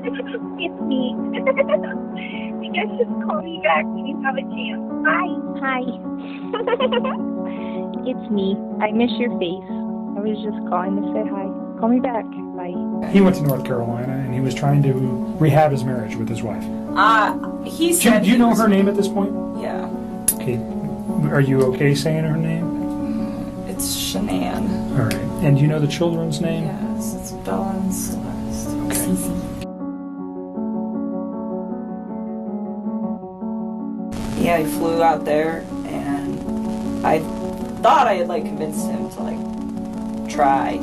It's me. You guys just call me back when you have a chance. Hi. It's me. I miss your face. I was just calling to say hi. Call me back. Bye. He went to North Carolina and he was trying to rehab his marriage with his wife. He said. Do you know her name at this point? Yeah. Okay. Are you okay saying her name? It's Shannan. All right. And do you know the children's name? Yes, it's Bella and Celeste. Okay. Cece. Yeah, he flew out there, and I thought I had convinced him to try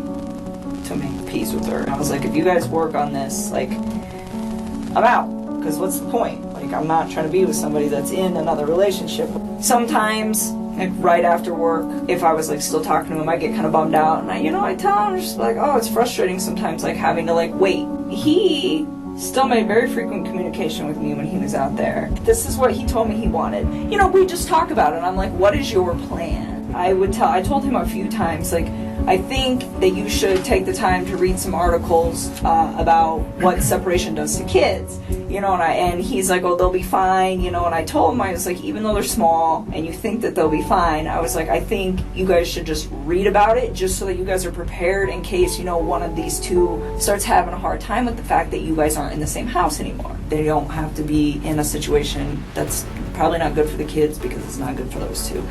to make peace with her. And I was like, if you guys work on this, I'm out. Because what's the point? I'm not trying to be with somebody that's in another relationship. Sometimes, right after work, if I was still talking to him, I get kind of bummed out, and I tell him, just oh, it's frustrating sometimes, having to wait. He still made very frequent communication with me when he was out there. This is what he told me he wanted. We just talk about it, and I'm like, what is your plan? I told him a few times, I think that you should take the time to read some articles about what separation does to kids, and he's like, oh, they'll be fine, and I told him, I was like, even though they're small and you think that they'll be fine, I was like, I think you guys should just read about it just so that you guys are prepared in case, one of these two starts having a hard time with the fact that you guys aren't in the same house anymore. They don't have to be in a situation that's probably not good for the kids because it's not good for those two.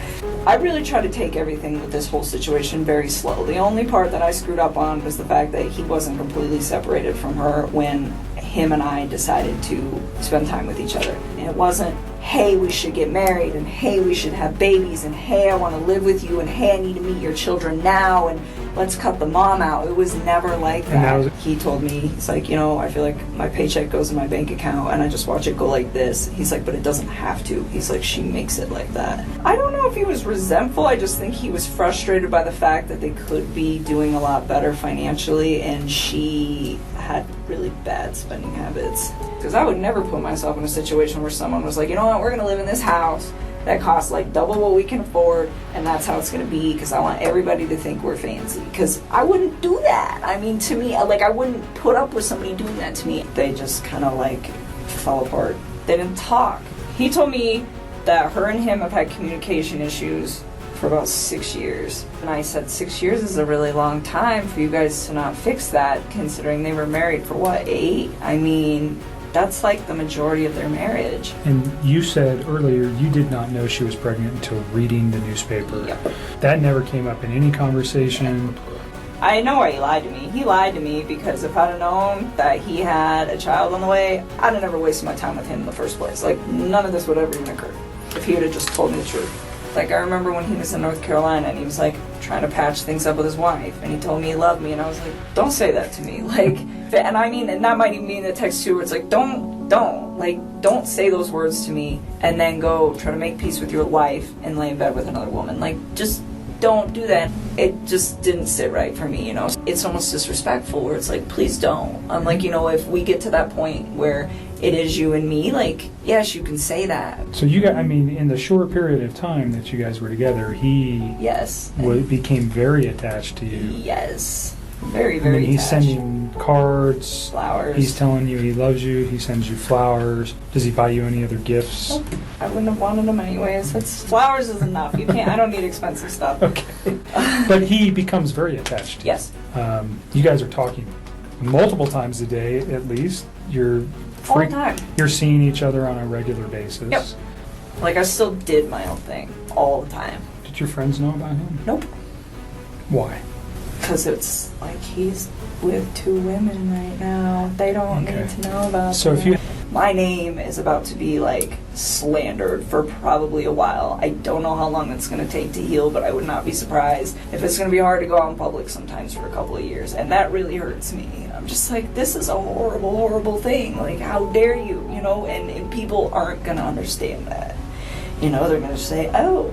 I really try to take everything with this whole situation very slow. The only part that I screwed up on was the fact that he wasn't completely separated from her when him and I decided to spend time with each other. And it wasn't, hey, we should get married, and hey, we should have babies, and hey, I want to live with you, and hey, I need to meet your children now, and let's cut the mom out. It was never like that. He told me, he's like, I feel like my paycheck goes in my bank account and I just watch it go like this. He's like, but it doesn't have to. He's like, she makes it like that. I don't know if he was resentful. I just think he was frustrated by the fact that they could be doing a lot better financially, and she had really bad spending habits. Because I would never put myself in a situation where someone was like, you know what, we're going to live in this house that costs double what we can afford, and that's how it's going to be, because I want everybody to think we're fancy. Because I wouldn't do that. I mean, to me, I wouldn't put up with somebody doing that to me. They just kind of fell apart. They didn't talk. He told me that her and him have had communication issues for about 6 years. And I said, 6 years is a really long time for you guys to not fix that, considering they were married for 8? I mean, that's the majority of their marriage. And you said earlier you did not know she was pregnant until reading the newspaper. Yep. That never came up in any conversation. I know why he lied to me. He lied to me because if I'd have known that he had a child on the way, I'd have never wasted my time with him in the first place. None of this would ever even occur if he would have just told me the truth. I remember when he was in North Carolina and he was trying to patch things up with his wife, and he told me he loved me, and I was like, don't say that to me. And I mean, and that might even be in the text too, where it's don't say those words to me and then go try to make peace with your wife and lay in bed with another woman. Just don't do that. It just didn't sit right for me, It's almost disrespectful where it's please don't. I'm if we get to that point where it is you and me, yes, you can say that. So you got, in the short period of time that you guys were together, he became very attached to you. Yes. Very, very he's attached. sending cards, flowers. He's telling you he loves you. He sends you flowers. Does he buy you any other gifts? Nope. I wouldn't have wanted them anyways. Flowers is enough. You can't. I don't need expensive stuff. Okay. But he becomes very attached. Yes. You guys are talking multiple times a day, at least. All the time. You're seeing each other on a regular basis. Yep. I still did my own thing all the time. Did your friends know about him? Nope. Why? Because it's he's with 2 women right now. They don't need to know about that. My name is about to be slandered for probably a while. I don't know how long it's going to take to heal, but I would not be surprised if it's going to be hard to go out in public sometimes for a couple of years, and that really hurts me. I'm just this is a horrible, horrible thing. How dare you, and people aren't going to understand that. They're going to say, oh,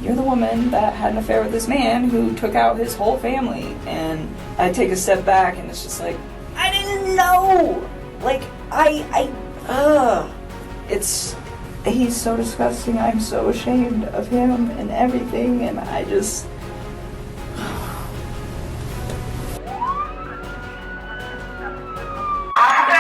you're the woman that had an affair with this man who took out his whole family. And I take a step back and it's just I didn't know. He's so disgusting. I'm so ashamed of him and everything, and I just... I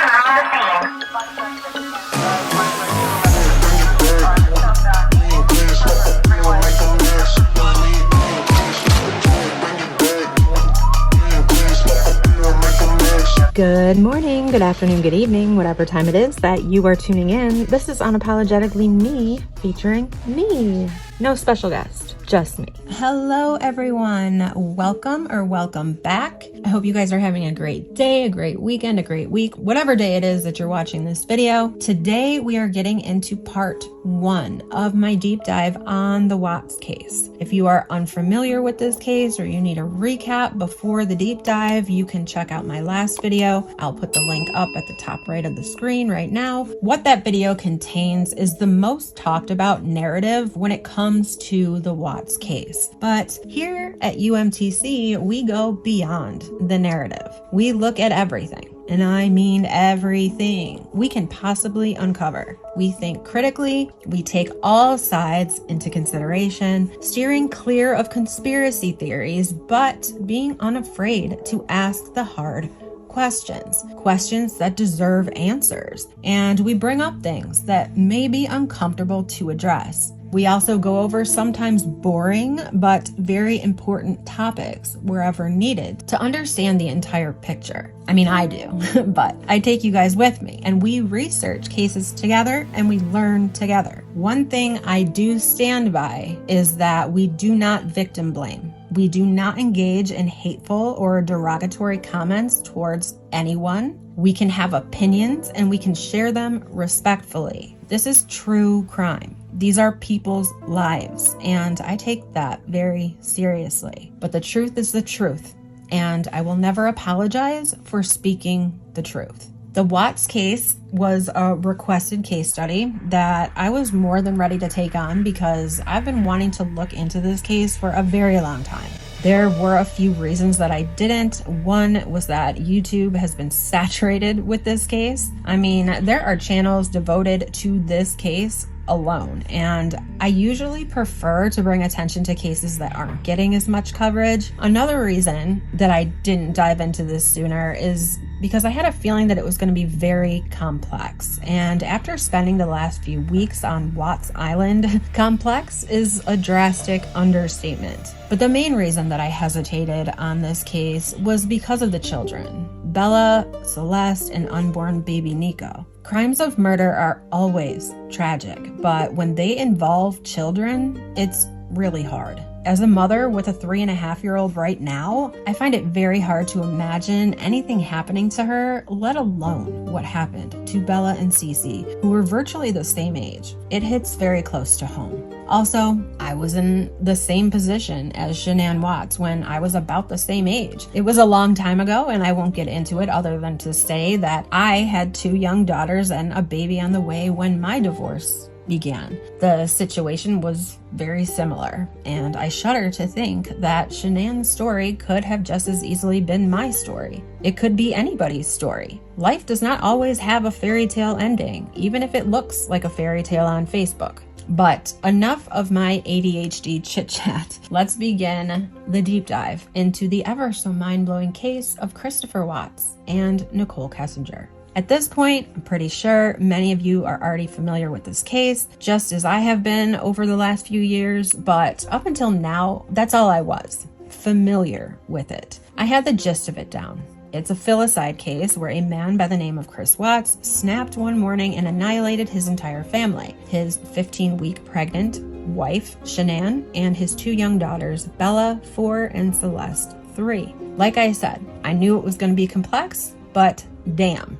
morning, good afternoon, good evening, whatever time it is that you are tuning in. This is Unapologetically me, featuring me. No special guest, just me. Hello, everyone. Welcome back. I hope you guys are having a great day, a great weekend, a great week, whatever day it is that you're watching this video. Today, we are getting into part 1 of my deep dive on the Watts case. If you are unfamiliar with this case or you need a recap before the deep dive, you can check out my last video. I'll put the link up at the top right of the screen right now. What that video contains is the most talked about narrative when it comes to the Watts case. But here at UMTC, we go beyond the narrative. We look at everything. And I mean everything we can possibly uncover. We think critically, we take all sides into consideration, steering clear of conspiracy theories, but being unafraid to ask the hard questions that deserve answers. And we bring up things that may be uncomfortable to address. We also go over sometimes boring but very important topics wherever needed to understand the entire picture. I mean, I do, but I take you guys with me and we research cases together and we learn together. One thing I do stand by is that we do not victim blame. We do not engage in hateful or derogatory comments towards anyone. We can have opinions and we can share them respectfully. This is true crime. These are people's lives, and I take that very seriously. But the truth is the truth, and I will never apologize for speaking the truth. The Watts case was a requested case study that I was more than ready to take on because I've been wanting to look into this case for a very long time. There were a few reasons that I didn't. One was that YouTube has been saturated with this case. I mean, there are channels devoted to this case alone, and I usually prefer to bring attention to cases that aren't getting as much coverage. Another reason that I didn't dive into this sooner is because I had a feeling that it was going to be very complex, and after spending the last few weeks on Watts Island, complex is a drastic understatement. But the main reason that I hesitated on this case was because of the children, Bella, Celeste, and unborn baby Nico. Crimes of murder are always tragic, but when they involve children, it's really hard. As a mother with a 3.5-year-old right now, I find it very hard to imagine anything happening to her, let alone what happened to Bella and Cece, who were virtually the same age. It hits very close to home. Also, I was in the same position as Shannan Watts when I was about the same age. It was a long time ago, and I won't get into it other than to say that I had 2 young daughters and a baby on the way when my divorce began. The situation was very similar, and I shudder to think that Shannan's story could have just as easily been my story. It could be anybody's story. Life does not always have a fairy tale ending, even if it looks like a fairy tale on Facebook. But enough of my ADHD chit-chat. Let's begin the deep dive into the ever so mind-blowing case of Christopher Watts and Nichol Kessinger. At this point, I'm pretty sure many of you are already familiar with this case, just as I have been over the last few years, but up until now, that's all I was, familiar with it. I had the gist of it down. It's a filicide case where a man by the name of Chris Watts snapped one morning and annihilated his entire family, his 15-week pregnant wife, Shannan, and his 2 young daughters, Bella, 4, and Celeste, 3. Like I said, I knew it was going to be complex, but damn.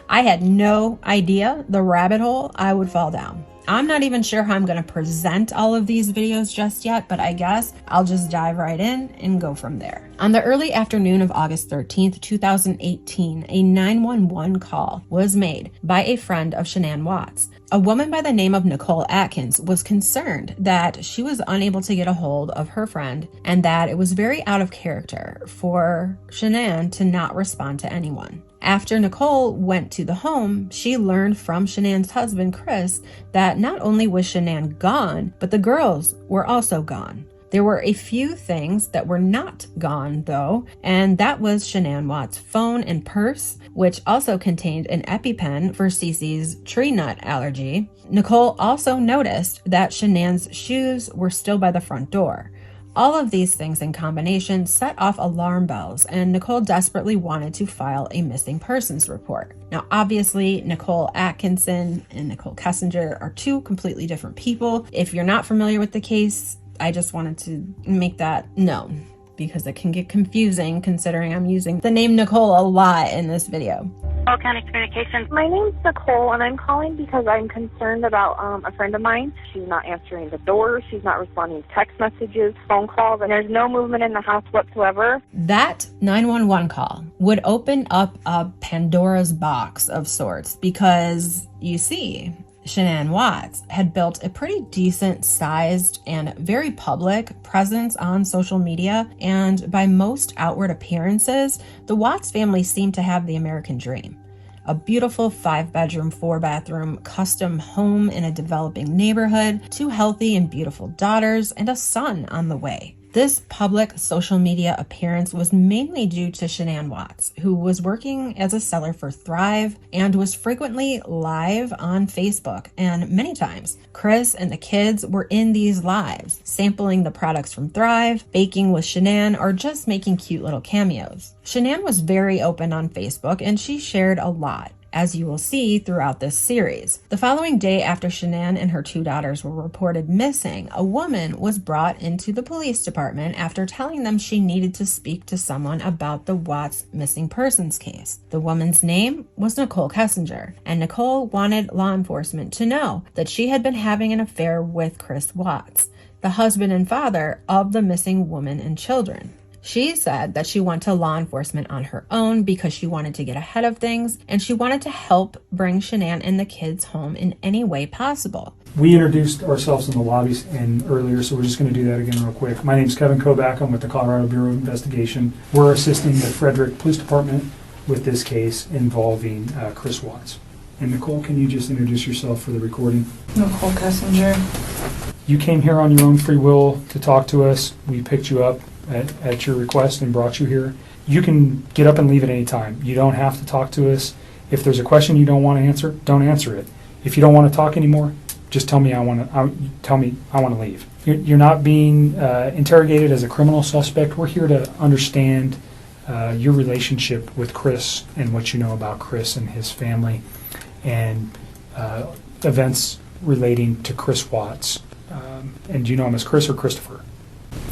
I had no idea the rabbit hole I would fall down. I'm not even sure how I'm going to present all of these videos just yet, but I guess I'll just dive right in and go from there. On the early afternoon of August 13th, 2018, a 911 call was made by a friend of Shannan Watts. A woman by the name of Nicole Atkins was concerned that she was unable to get a hold of her friend and that it was very out of character for Shannan to not respond to anyone. After Nicole went to the home, she learned from Shannan's husband, Chris, that not only was Shannan gone, but the girls were also gone. There were a few things that were not gone, though, and that was Shannan Watts' phone and purse, which also contained an EpiPen for Cece's tree nut allergy. Nicole also noticed that Shannan's shoes were still by the front door. All of these things in combination set off alarm bells, and Nichol desperately wanted to file a missing persons report. Now, obviously, Nicole Atkinson and Nichol Kessinger are two completely different people. If you're not familiar with the case, I just wanted to make that known, because it can get confusing considering I'm using the name Nicole a lot in this video. All County Communications. My name's Nicole, and I'm calling because I'm concerned about a friend of mine. She's not answering the door. She's not responding to text messages, phone calls, and there's no movement in the house whatsoever. That 911 call would open up a Pandora's box of sorts, because you see, Shannan Watts had built a pretty decent sized and very public presence on social media, and by most outward appearances, the Watts family seemed to have the American dream. A beautiful 5-bedroom, 4-bathroom custom home in a developing neighborhood, 2 healthy and beautiful daughters, and a son on the way. This public social media appearance was mainly due to Shannan Watts, who was working as a seller for Thrive and was frequently live on Facebook. And many times, Chris and the kids were in these lives, sampling the products from Thrive, baking with Shannan, or just making cute little cameos. Shannan was very open on Facebook, and she shared a lot, as you will see throughout this series. The following day after Shannan and her 2 daughters were reported missing, a woman was brought into the police department after telling them she needed to speak to someone about the Watts missing persons case. The woman's name was Nichol Kessinger, and Nicole wanted law enforcement to know that she had been having an affair with Chris Watts, the husband and father of the missing woman and children. She said that she went to law enforcement on her own because she wanted to get ahead of things, and she wanted to help bring Shannan and the kids home in any way possible. We introduced ourselves in the lobbies and earlier, so we're just going to do that again real quick. My name's Kevin Kovac. I'm with the Colorado Bureau of Investigation. We're assisting the Frederick Police Department with this case involving Chris Watts. And Nicole, can you just introduce yourself for the recording? Nichol Kessinger. You came here on your own free will to talk to us. We picked you up at your request and brought you here. You can get up and leave at any time. You don't have to talk to us. If there's a question you don't want to answer, don't answer it. If you don't want to talk anymore, just tell me I want to leave. You're not being interrogated as a criminal suspect. We're here to understand your relationship with Chris and what you know about Chris and his family, and events relating to Chris Watts. And do you know him as Chris or Christopher?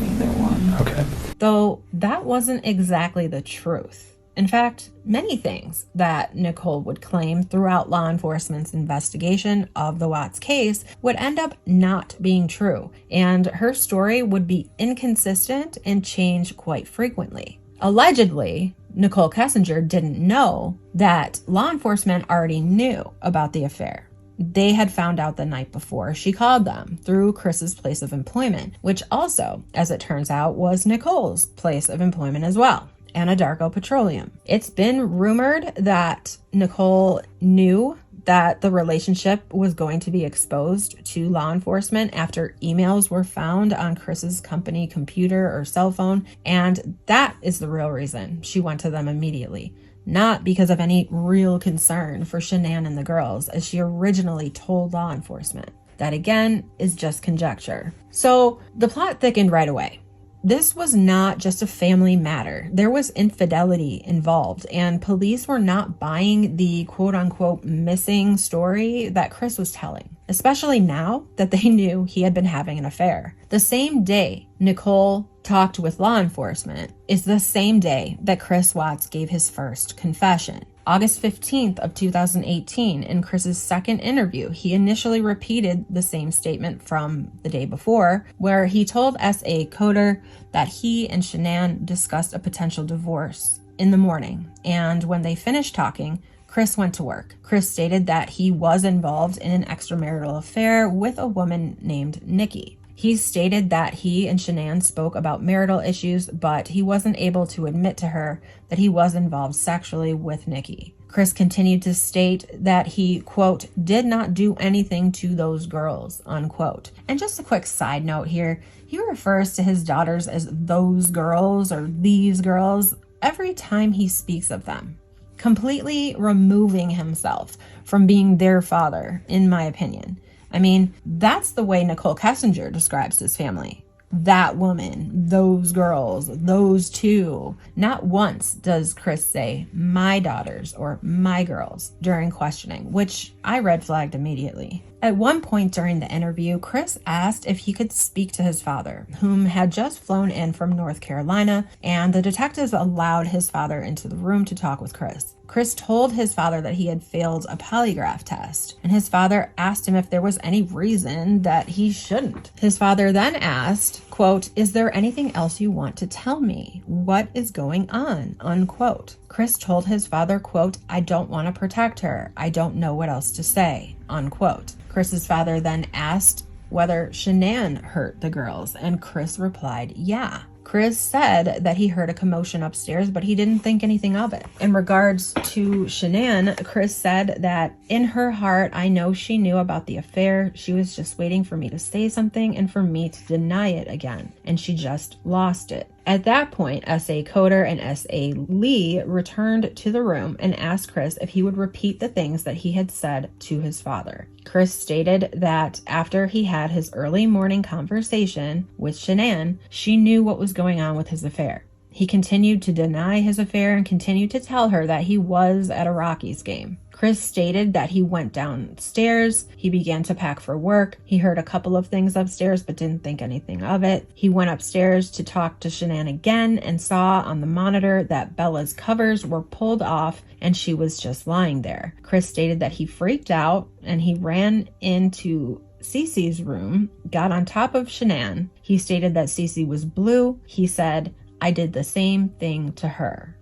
Either one. Okay. Though that wasn't exactly the truth. In fact, many things that Nicole would claim throughout law enforcement's investigation of the Watts case would end up not being true, and her story would be inconsistent and change quite frequently. Allegedly, Nichol Kessinger didn't know that law enforcement already knew about the affair. They had found out the night before she called them through Chris's place of employment, which also, as it turns out, was Nicole's place of employment as well, Anadarko Petroleum. It's been rumored that Nichol knew that the relationship was going to be exposed to law enforcement after emails were found on Chris's company computer or cell phone, and that is the real reason she went to them immediately. Not because of any real concern for Shannan and the girls, as she originally told law enforcement. That again is just conjecture. So the plot thickened right away. This was not just a family matter. There was infidelity involved, and police were not buying the quote-unquote missing story that Chris was telling, especially now that they knew he had been having an affair. The same day Nicole talked with law enforcement is the same day that Chris Watts gave his first confession. August 15th of 2018, in Chris's second interview, he initially repeated the same statement from the day before, where he told S.A. Coder that he and Shannan discussed a potential divorce in the morning, and when they finished talking, Chris went to work. Chris stated that he was involved in an extramarital affair with a woman named Nikki. He stated that he and Shannan spoke about marital issues, but he wasn't able to admit to her that he was involved sexually with Nikki. Chris continued to state that he, quote, did not do anything to those girls, unquote. And just a quick side note here, he refers to his daughters as those girls or these girls every time he speaks of them, completely removing himself from being their father, in my opinion. I mean, that's the way Nichol Kessinger describes his family. that woman, those girls, those two. Not once does Chris say my daughters or my girls during questioning, which I red flagged immediately. At one point during the interview, Chris asked if he could speak to his father, whom had just flown in from North Carolina, and the detectives allowed his father into the room to talk with Chris. Chris told his father that he had failed a polygraph test, and his father asked him if there was any reason that he shouldn't. His father then asked, quote, "Is there anything else you want to tell me? What is going on?" unquote. Chris told his father, quote, "I don't want to protect her. I don't know what else to say," unquote. Chris's father then asked whether Shannan hurt the girls, and Chris replied, yeah. Chris said that he heard a commotion upstairs, but he didn't think anything of it. In regards to Shannan, Chris said that in her heart, I know she knew about the affair. She was just waiting for me to say something and for me to deny it again, and she just lost it. At that point, S.A. Coder and S.A. Lee returned to the room and asked Chris if he would repeat the things that he had said to his father. Chris stated that after he had his early morning conversation with Shannan, she knew what was going on with his affair. He continued to deny his affair and continued to tell her that he was at a Rockies game. Chris stated that he went downstairs, he began to pack for work, he heard a couple of things upstairs but didn't think anything of it. He went upstairs to talk to Shannan again and saw on the monitor that Bella's covers were pulled off and she was just lying there. Chris stated that he freaked out and he ran into Cece's room, got on top of Shannan. He stated that Cece was blue. He said, I did the same thing to her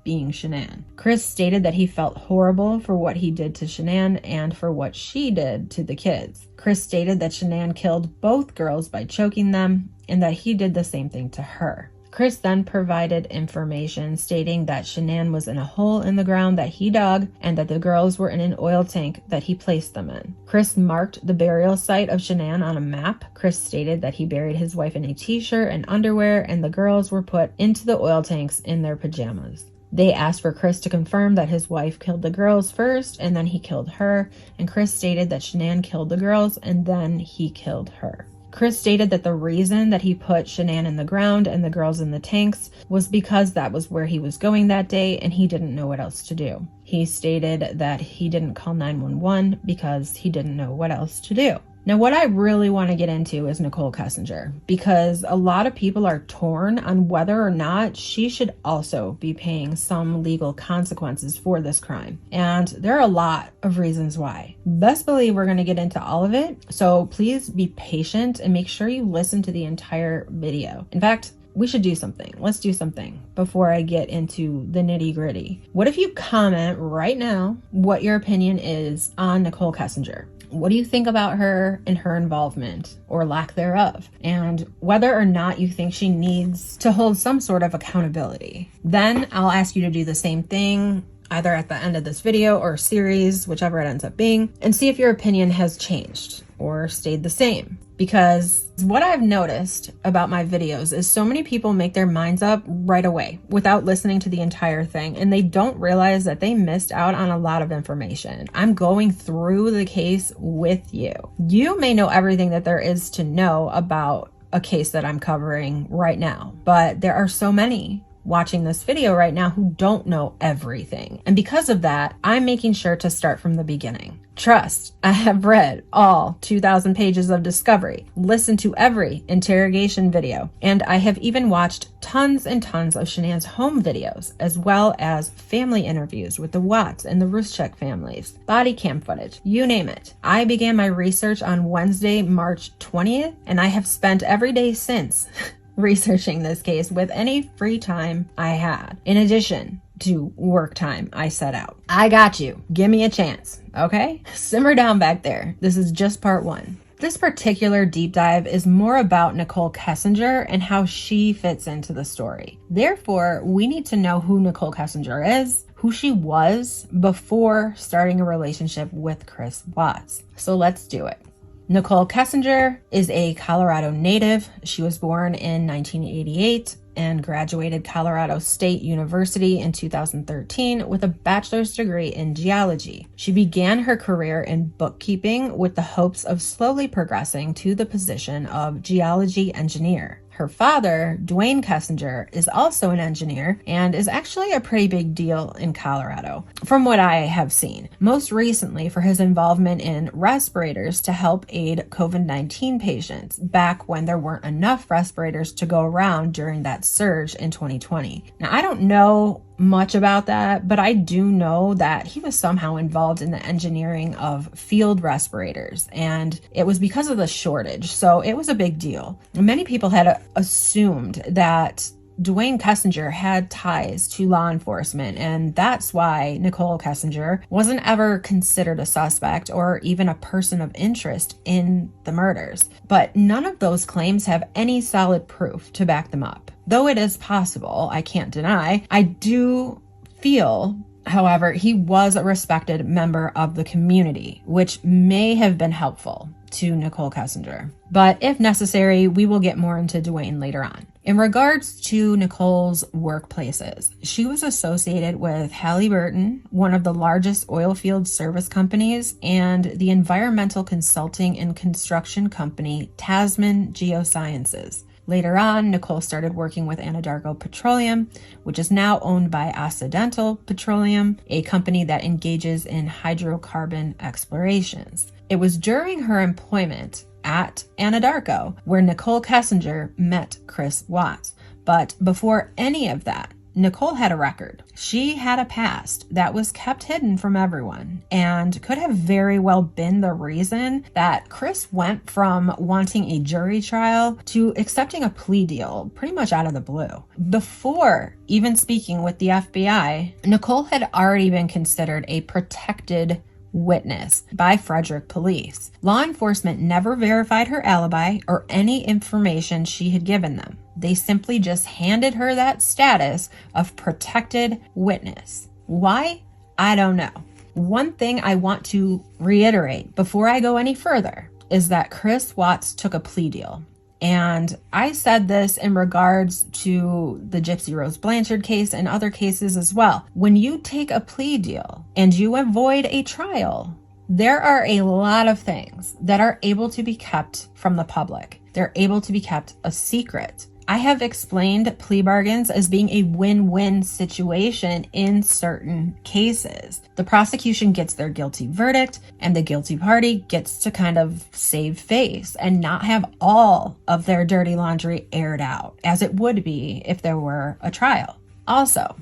being Shannan. Chris stated that he felt horrible for what he did to Shannan and for what she did to the kids. Chris stated that Shannan killed both girls by choking them and that he did the same thing to her. Chris then provided information stating that Shannan was in a hole in the ground that he dug and that the girls were in an oil tank that he placed them in. Chris marked the burial site of Shannan on a map. Chris stated that he buried his wife in a t-shirt and underwear and the girls were put into the oil tanks in their pajamas. They asked for Chris to confirm that his wife killed the girls first and then he killed her, and Chris stated that Shannan killed the girls and then he killed her. Chris stated that the reason that he put Shannan in the ground and the girls in the tanks was because that was where he was going that day and he didn't know what else to do. He stated that he didn't call 911 because he didn't know what else to do. Now, what I really want to get into is Nichol Kessinger, because a lot of people are torn on whether or not she should also be paying some legal consequences for this crime. And there are a lot of reasons why. Best believe we're going to get into all of it, so please be patient and make sure you listen to the entire video. In fact, we should do something. Let's do something before I get into the nitty gritty. What if you comment right now what your opinion is on Nichol Kessinger? What do you think about her and her involvement or lack thereof? And whether or not you think she needs to hold some sort of accountability. Then I'll ask you to do the same thing either at the end of this video or series, whichever it ends up being, and see if your opinion has changed or stayed the same. Because what I've noticed about my videos is so many people make their minds up right away without listening to the entire thing, and they don't realize that they missed out on a lot of information. I'm going through the case with you. You may know everything that there is to know about a case that I'm covering right now, but there are so many watching this video right now who don't know everything. And because of that, I'm making sure to start from the beginning. Trust, I have read all 2,000 pages of discovery, listened to every interrogation video, and I have even watched tons and tons of Shannan's home videos, as well as family interviews with the Watts and the Ruschek families, body cam footage, you name it. I began my research on Wednesday, March 20th, and I have spent every day since researching this case with any free time I had, in addition to work time I set out. I got you. Give me a chance, okay? Simmer down back there. This is just part one. This particular deep dive is more about Nichol Kessinger and how she fits into the story. Therefore, we need to know who Nichol Kessinger is, who she was before starting a relationship with Chris Watts. So let's do it. Nichol Kessinger is a Colorado native. She was born in 1988 and graduated Colorado State University in 2013 with a bachelor's degree in geology. She began her career in bookkeeping with the hopes of slowly progressing to the position of geology engineer. Her father, Dwayne Kessinger, is also an engineer and is actually a pretty big deal in Colorado, from what I have seen. Most recently for his involvement in respirators to help aid COVID-19 patients back when there weren't enough respirators to go around during that surge in 2020. Now, I don't know much about that, but I do know that he was somehow involved in the engineering of field respirators, and it was because of the shortage, so it was a big deal. Many people had assumed that Dwayne Kessinger had ties to law enforcement, and that's why Nichol Kessinger wasn't ever considered a suspect or even a person of interest in the murders. But none of those claims have any solid proof to back them up. Though it is possible, I can't deny, I do feel, however, he was a respected member of the community, which may have been helpful to Nichol Kessinger. But if necessary, we will get more into Dwayne later on. In regards to Nichole's workplaces, she was associated with Halliburton, one of the largest oil field service companies, and the environmental consulting and construction company Tasman Geosciences. Later on, Nichol started working with Anadarko Petroleum, which is now owned by Occidental Petroleum, a company that engages in hydrocarbon explorations. It was during her employment at Anadarko where Nichol Kessinger met Chris Watts. But before any of that, Nichol had a record. She had a past that was kept hidden from everyone and could have very well been the reason that Chris went from wanting a jury trial to accepting a plea deal pretty much out of the blue. Before even speaking with the FBI, Nichol had already been considered a protected witness by Frederick police. Law enforcement never verified her alibi or any information she had given them. They simply just handed her that status of protected witness. Why? I don't know. One thing I want to reiterate before I go any further is that Chris Watts took a plea deal. And I said this in regards to the Gypsy Rose Blanchard case and other cases as well. When you take a plea deal and you avoid a trial, there are a lot of things that are able to be kept from the public. They're able to be kept a secret. I have explained plea bargains as being a win-win situation in certain cases. The prosecution gets their guilty verdict, and the guilty party gets to kind of save face and not have all of their dirty laundry aired out, as it would be if there were a trial. Also,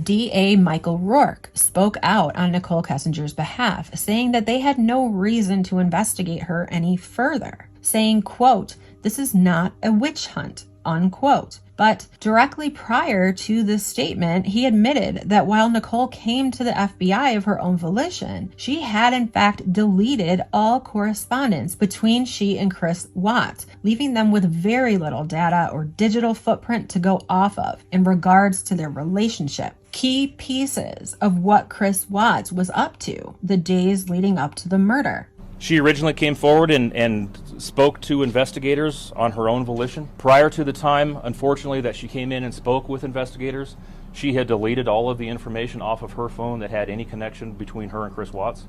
DA Michael Rourke spoke out on Nichol Kessinger's behalf, saying that they had no reason to investigate her any further, saying, quote, "This is not a witch hunt," unquote. But directly prior to this statement, he admitted that while Nichol came to the FBI of her own volition, she had in fact deleted all correspondence between she and Chris Watts, leaving them with very little data or digital footprint to go off of in regards to their relationship. Key pieces of what Chris Watts was up to the days leading up to the murder. She originally came forward and spoke to investigators on her own volition. Prior to the time, unfortunately, that she came in and spoke with investigators, she had deleted all of the information off of her phone that had any connection between her and Chris Watts.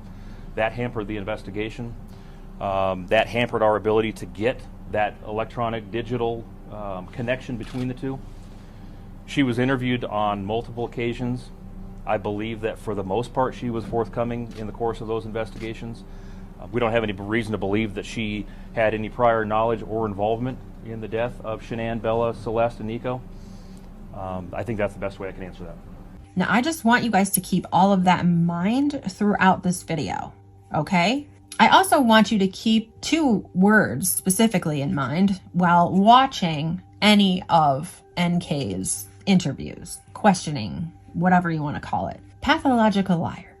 That hampered the investigation. That hampered our ability to get that electronic digital connection between the two. She was interviewed on multiple occasions. I believe that for the most part she was forthcoming in the course of those investigations. We don't have any reason to believe that she had any prior knowledge or involvement in the death of Shannan, Bella, Celeste, and Nico. I think that's the best way I can answer that. Now, I just want you guys to keep all of that in mind throughout this video, okay? I also want you to keep two words specifically in mind while watching any of NK's interviews, questioning, whatever you want to call it. Pathological liar,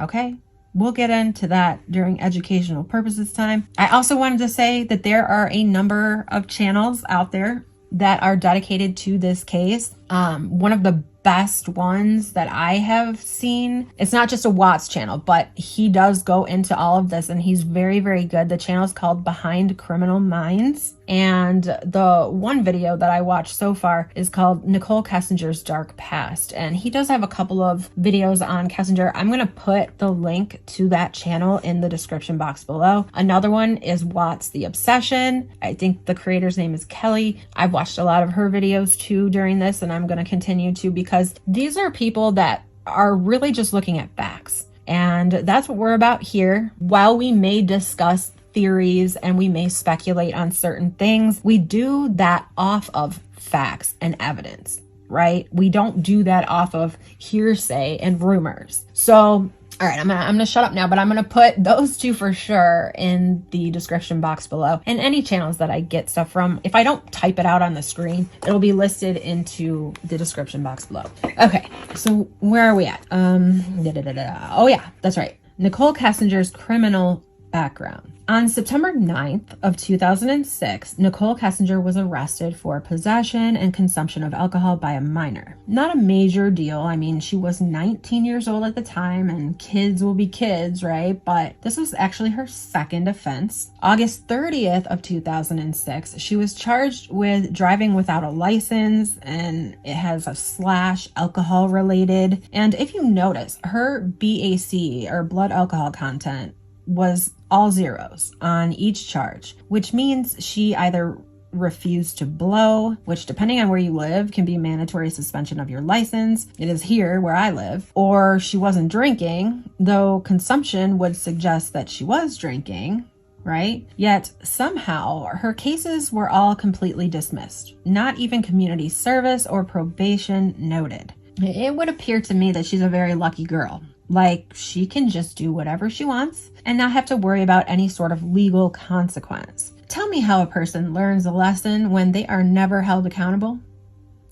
okay? We'll get into that during educational purposes time. I also wanted to say that there are a number of channels out there that are dedicated to this case. One of the best ones that I have seen. It's not just a Watts channel, but he does go into all of this and he's very, very good. The channel is called Behind Criminal Minds. And the one video that I watched so far is called Nichol Kessinger's Dark Past. And he does have a couple of videos on Kessinger. I'm going to put the link to that channel in the description box below. Another one is Watts the Obsession. I think the creator's name is Kelly. I've watched a lot of her videos too during this, and I'm going to continue to, because these are people that are really just looking at facts. And that's what we're about here. While we may discuss theories and we may speculate on certain things, we do that off of facts and evidence, right? We don't do that off of hearsay and rumors. So, all right, I'm gonna shut up now, but I'm gonna put those two for sure in the description box below, and any channels that I get stuff from. If I don't type it out on the screen, it'll be listed into the description box below. Okay, so where are we at? Oh yeah, that's right. Nichol Kessinger's criminal background. On September 9th of 2006, Nichol Kessinger was arrested for possession and consumption of alcohol by a minor. Not a major deal. I mean, she was 19 years old at the time, and kids will be kids, right? But this was actually her second offense. August 30th of 2006, she was charged with driving without a license, and it has a slash alcohol related. And if you notice, her BAC, or blood alcohol content, was all zeros on each charge, which means she either refused to blow, which depending on where you live can be mandatory suspension of your license. It is here where I live. Or she wasn't drinking, though consumption would suggest that she was drinking, right? Yet somehow her cases were all completely dismissed. Not even community service or probation noted. It would appear to me that she's a very lucky girl. Like, she can just do whatever she wants and not have to worry about any sort of legal consequence. Tell me how a person learns a lesson when they are never held accountable.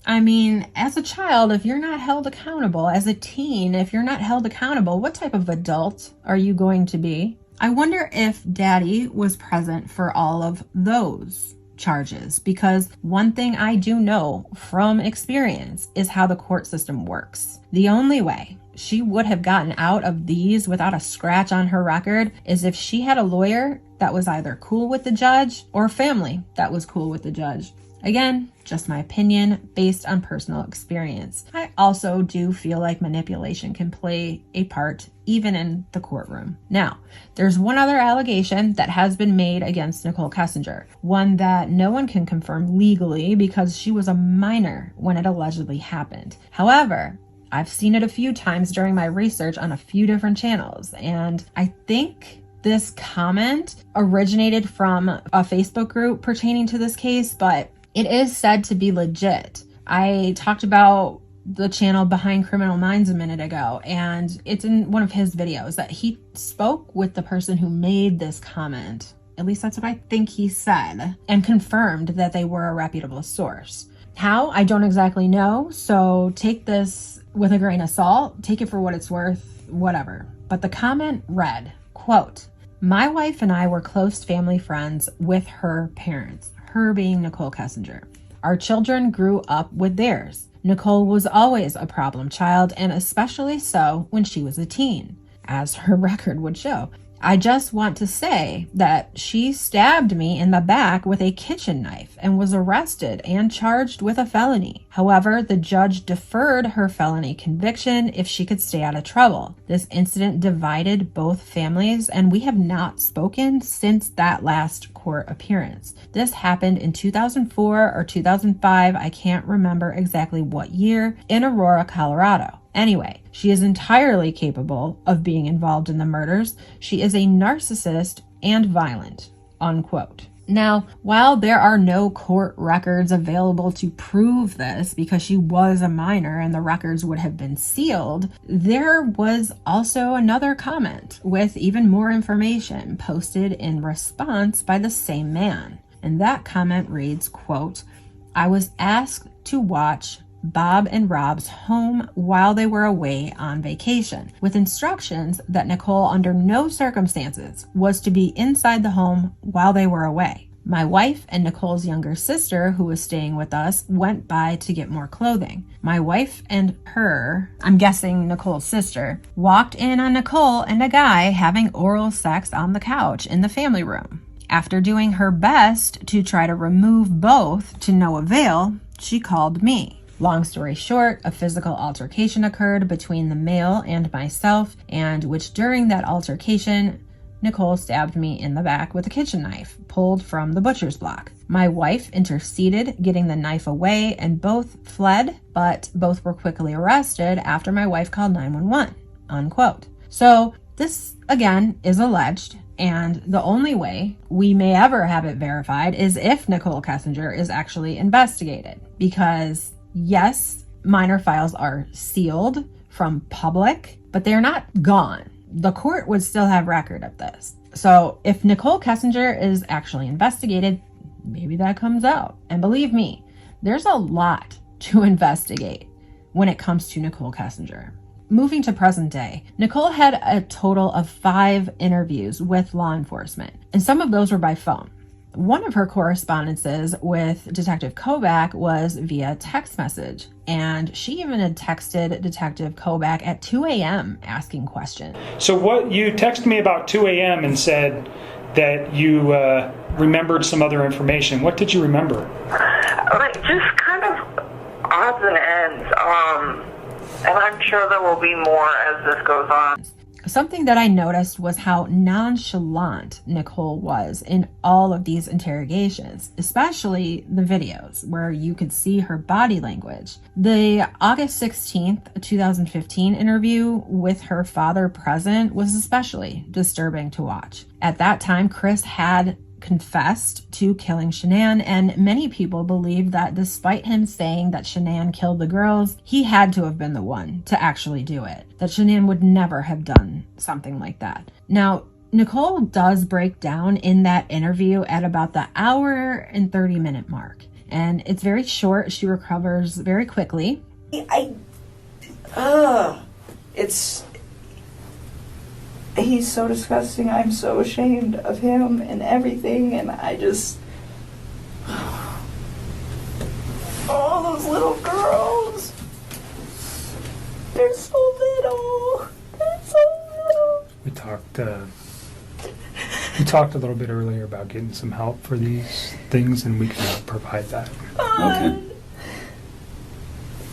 I mean, as a child, if you're not held accountable, as a teen, if you're not held accountable, what type of adult are you going to be? I wonder if Daddy was present for all of those charges, because one thing I do know from experience is how the court system works. The only way she would have gotten out of these without a scratch on her record is if she had a lawyer that was either cool with the judge or family that was cool with the judge. Again, just my opinion based on personal experience. I also do feel like manipulation can play a part even in the courtroom. Now, there's one other allegation that has been made against Nichol Kessinger, one that no one can confirm legally because she was a minor when it allegedly happened. However, I've seen it a few times during my research on a few different channels, and I think this comment originated from a Facebook group pertaining to this case, but it is said to be legit. I talked about the channel Behind Criminal Minds a minute ago, and it's in one of his videos that he spoke with the person who made this comment. At least that's what I think he said, and confirmed that they were a reputable source. How? I don't exactly know, so take this with a grain of salt, take it for what it's worth, whatever. But the comment read, quote, "My wife and I were close family friends with her parents," her being Nichol Kessinger. "Our children grew up with theirs. Nichol was always a problem child, and especially so when she was a teen, as her record would show. I just want to say that she stabbed me in the back with a kitchen knife and was arrested and charged with a felony. However, the judge deferred her felony conviction if she could stay out of trouble. This incident divided both families, and we have not spoken since that last court appearance. This happened in 2004 or 2005, I can't remember exactly what year, in Aurora, Colorado. Anyway, she is entirely capable of being involved in the murders. She is a narcissist and violent," unquote. Now, while there are no court records available to prove this because she was a minor and the records would have been sealed, there was also another comment with even more information posted in response by the same man. And that comment reads, quote, "I was asked to watch Bob and Rob's home while they were away on vacation, with instructions that Nichol under no circumstances was to be inside the home while they were away. My wife and Nicole's younger sister, who was staying with us, went by to get more clothing. My wife and her, I'm guessing Nicole's sister, walked in on Nicole and a guy having oral sex on the couch in the family room. After doing her best to try to remove both to no avail, she called me. Long story short, a physical altercation occurred between the male and myself, and which during that altercation, Nichol stabbed me in the back with a kitchen knife, pulled from the butcher's block. My wife interceded, getting the knife away, and both fled, but both were quickly arrested after my wife called 911, unquote. So this, again, is alleged, and the only way we may ever have it verified is if Nichol Kessinger is actually investigated, because yes, minor files are sealed from public, but they're not gone. The court would still have record of this. So if Nichol Kessinger is actually investigated, maybe that comes out. And believe me, there's a lot to investigate when it comes to Nichol Kessinger. Moving to present day, Nichol had a total of 5 interviews with law enforcement, and some of those were by phone. One of her correspondences with Detective Kobach was via text message, and she even had texted Detective Kobach at 2 a.m. asking questions. So what, you texted me about 2 a.m. and said that you remembered some other information. What did you remember? Like, just kind of odds and ends, and I'm sure there will be more as this goes on. Something that I noticed was how nonchalant Nichol was in all of these interrogations, especially the videos where you could see her body language. The August 16th, 2015 interview with her father present was especially disturbing to watch. At that time, Chris had confessed to killing Shannan, and many people believe that despite him saying that Shannan killed the girls, he had to have been the one to actually do it, that Shannan would never have done something like that. Now, Nichol does break down in that interview at about the hour and 30-minute mark, and it's very short. She recovers very quickly. He's so disgusting. I'm so ashamed of him and everything, and I just... Oh, those little girls. They're so little. They're so little. We talked a little bit earlier about getting some help for these things, and we can provide that.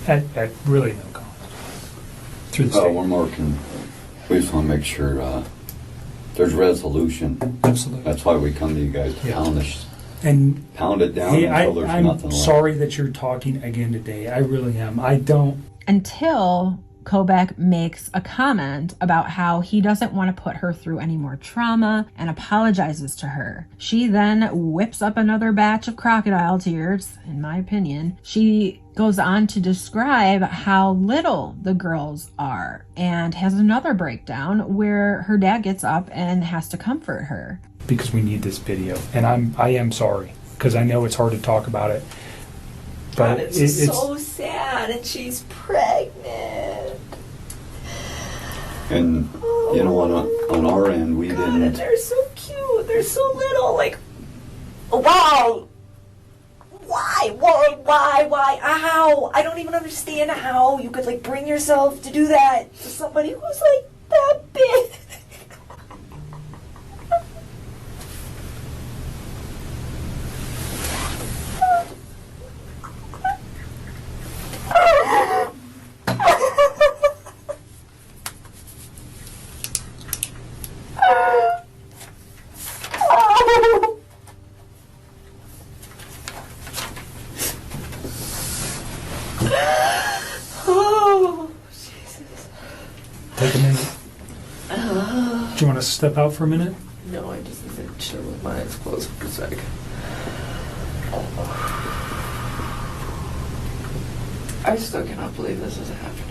Okay. At really no cost. Through the state. One more we just want to make sure there's resolution. Absolutely. That's why we come to you guys to pound it down until there's I'm nothing left. sorry that you're talking again today. I really am. I don't. Until Kobach makes a comment about how he doesn't want to put her through any more trauma and apologizes to her. She then whips up another batch of crocodile tears, in my opinion. She goes on to describe how little the girls are and has another breakdown where her dad gets up and has to comfort her. Because we need this video, and I am sorry, because I know it's hard to talk about it. But it's so sad, and she's pregnant. And you know, on our end, we didn't. And they're so cute. They're so little. Like, wow. Why? How? I don't even understand how you could like bring yourself to do that to somebody who's like that big. Take a minute. Do you want to step out for a minute? No, I just need to chill with my eyes closed for a sec. I still cannot believe this is happening.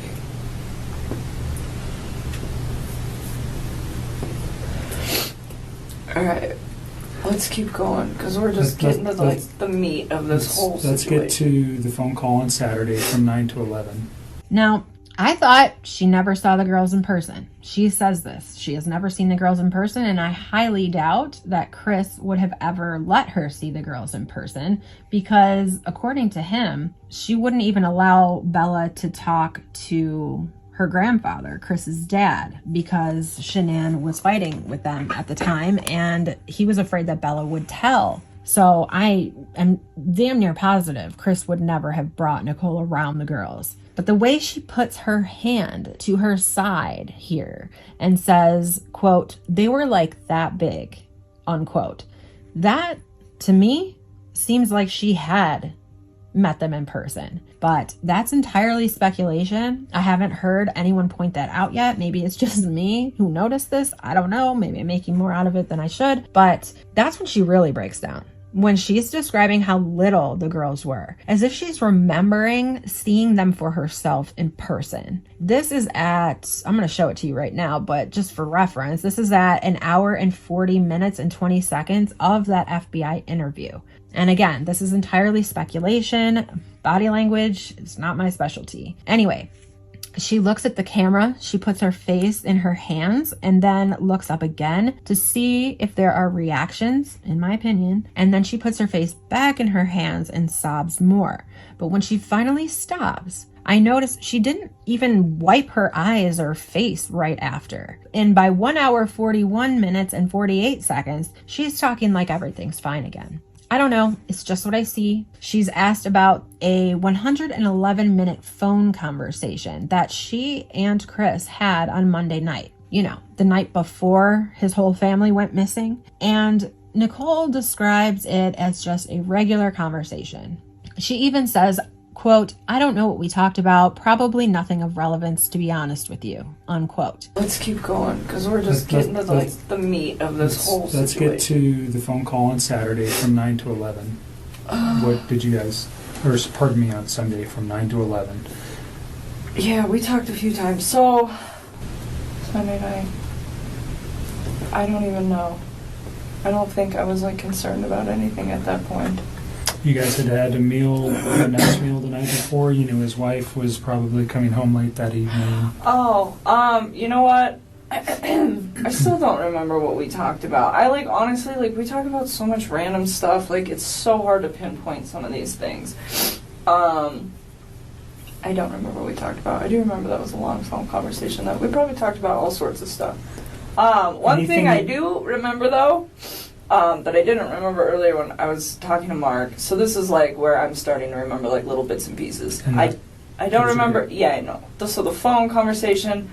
Alright, let's keep going, because we're just getting to the meat of this whole situation. Let's get to the phone call on Saturday from 9 to 11. Now, I thought she never saw the girls in person. She says this. She has never seen the girls in person, and I highly doubt that Chris would have ever let her see the girls in person because, according to him, she wouldn't even allow Bella to talk to her grandfather, Chris's dad, because Shannan was fighting with them at the time, and he was afraid that Bella would tell. So I am damn near positive Chris would never have brought Nichol around the girls. But the way she puts her hand to her side here and says, quote, "They were like that big," unquote. That, to me, seems like she had met them in person. But that's entirely speculation. I haven't heard anyone point that out yet. Maybe it's just me who noticed this. I don't know. Maybe I'm making more out of it than I should. But that's when she really breaks down. When she's describing how little the girls were, as if she's remembering seeing them for herself in person. This is at, I'm going to show it to you right now, but just for reference, this is at 1 hour and 40 minutes and 20 seconds of that FBI interview. And again, this is entirely speculation. Body language is not my specialty. Anyway, she looks at the camera, she puts her face in her hands, and then looks up again to see if there are reactions, in my opinion. And then she puts her face back in her hands and sobs more. But when she finally stops, I noticed she didn't even wipe her eyes or face right after. And by 1 hour, 41 minutes and 48 seconds, she's talking like everything's fine again. I don't know. It's just what I see. She's asked about a 111-minute phone conversation that she and Chris had on Monday night. You know, the night before his whole family went missing. And Nichol describes it as just a regular conversation. She even says, quote, "I don't know what we talked about. Probably nothing of relevance, to be honest with you," unquote. Let's keep going, because we're just getting to the meat of this whole situation. Let's get to the phone call on Saturday from 9 to 11. What did you guys, or pardon me, on Sunday from 9 to 11? Yeah, we talked a few times. So, Sunday night, I don't even know. I don't think I was concerned about anything at that point. You guys had had a nice meal the night before. You knew his wife was probably coming home late that evening. Oh, you know what? I still don't remember what we talked about. Honestly, we talk about so much random stuff. It's so hard to pinpoint some of these things. I don't remember what we talked about. I do remember that was a long phone conversation, though. We probably talked about all sorts of stuff. One thing I do remember, though, that I didn't remember earlier when I was talking to Mark. So this is where I'm starting to remember little bits and pieces. I don't remember. Yeah, I know. So the phone conversation,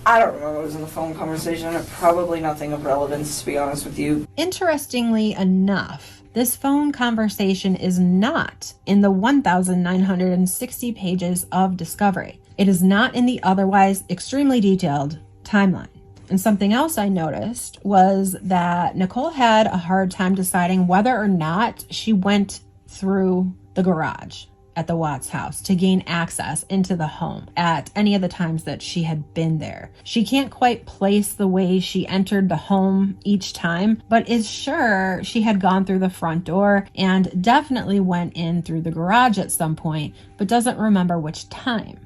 I don't remember what was in the phone conversation. Probably nothing of relevance, to be honest with you. Interestingly enough, this phone conversation is not in the 1,960 pages of discovery. It is not in the otherwise extremely detailed timeline. And something else I noticed was that Nichol had a hard time deciding whether or not she went through the garage at the Watts house to gain access into the home at any of the times that she had been there. She can't quite place the way she entered the home each time, but is sure she had gone through the front door and definitely went in through the garage at some point, but doesn't remember which time.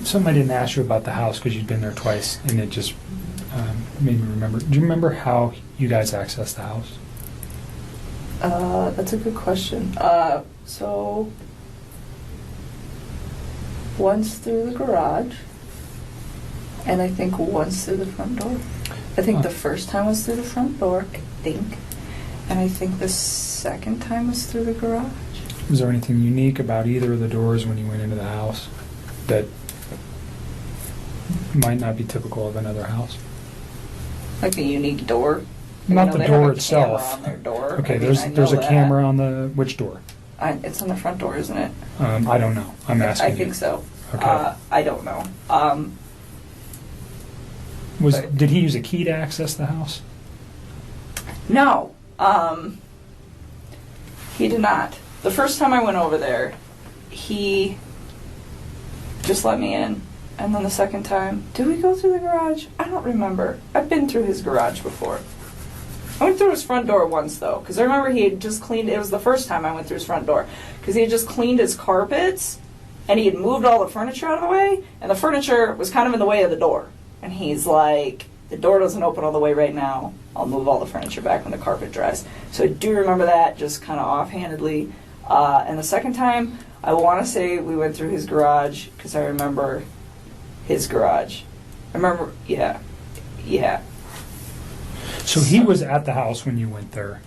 Something I didn't ask you about the house because you'd been there twice, and it just made me remember. Do you remember how you guys accessed the house? That's a good question. So once through the garage, and I think once through the front door. I think the first time was through the front door, and I think the second time was through the garage. Was there anything unique about either of the doors when you went into the house that might not be typical of another house? A unique door? Not the door itself. On their door. Okay, there's a camera on the, which door? It's on the front door, isn't it? I don't know. I'm asking I think so. Okay. I don't know. Did he use a key to access the house? No. He did not. The first time I went over there, he just let me in. And then the second time, did we go through the garage? I don't remember. I've been through his garage before. I went through his front door once, though, because I remember he had just cleaned, it was the first time I went through his front door, because he had just cleaned his carpets, And he had moved all the furniture out of the way, and the furniture was kind of in the way of the door. And he's like, the door doesn't open all the way right now. I'll move all the furniture back when the carpet dries. So I do remember that, just kind of offhandedly. And the second time, I want to say we went through his garage, because I remember his garage. I remember, yeah. So he was at the house when you went there.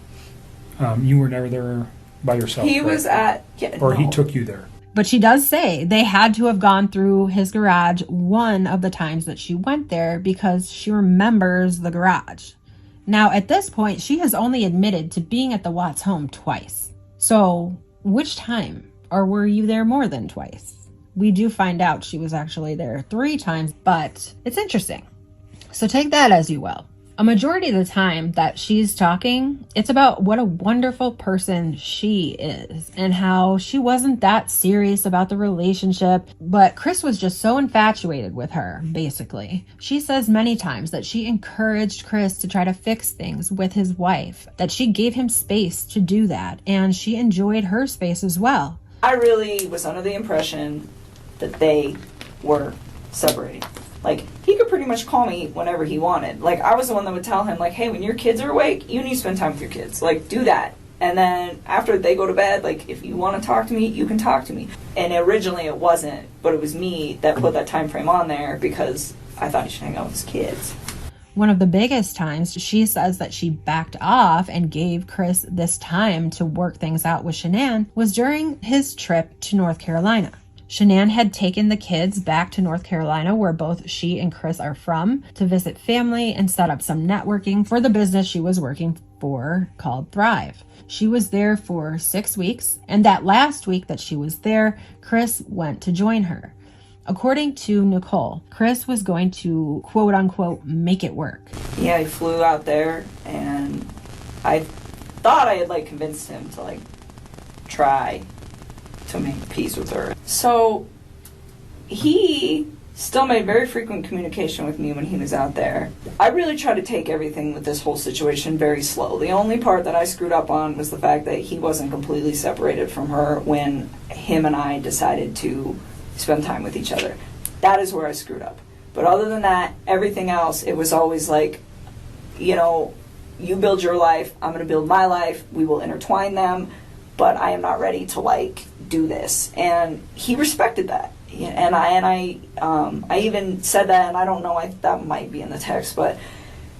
You were never there by yourself. He was at, or he took you there. But she does say they had to have gone through his garage one of the times that she went there because she remembers the garage. Now, at this point, she has only admitted to being at the Watts home twice. So, which time? Or were you there more than twice? We do find out she was actually there 3 times, but it's interesting. So take that as you will. A majority of the time that she's talking, it's about what a wonderful person she is and how she wasn't that serious about the relationship, but Chris was just so infatuated with her, basically. She says many times that she encouraged Chris to try to fix things with his wife, that she gave him space to do that, and she enjoyed her space as well. I really was under the impression that they were separating. Like, he could pretty much call me whenever he wanted. Like, I was the one that would tell him, like, hey, when your kids are awake, you need to spend time with your kids. Like, do that. And then after they go to bed, like, if you want to talk to me, you can talk to me. And originally it wasn't, but it was me that put that time frame on there because I thought he should hang out with his kids. One of the biggest times, she says that she backed off and gave Chris this time to work things out with Shannan was during his trip to North Carolina. Shannan had taken the kids back to North Carolina, where both she and Chris are from, to visit family and set up some networking for the business she was working for called Thrive. She was there for 6 weeks, and that last week that she was there, Chris went to join her. According to Nichol, Chris was going to, quote unquote, make it work. Yeah, he flew out there, and I thought I had, like, convinced him to, like, try to make peace with her. So he still made very frequent communication with me when he was out there. I really tried to take everything with this whole situation very slow. The only part that I screwed up on was the fact that he wasn't completely separated from her when him and I decided to spend time with each other. That is where I screwed up. But other than that, everything else, it was always like, you know, you build your life, I'm going to build my life, we will intertwine them, but I am not ready to, like, do this. And he respected that. And I even said that, and I don't know, that might be in the text, but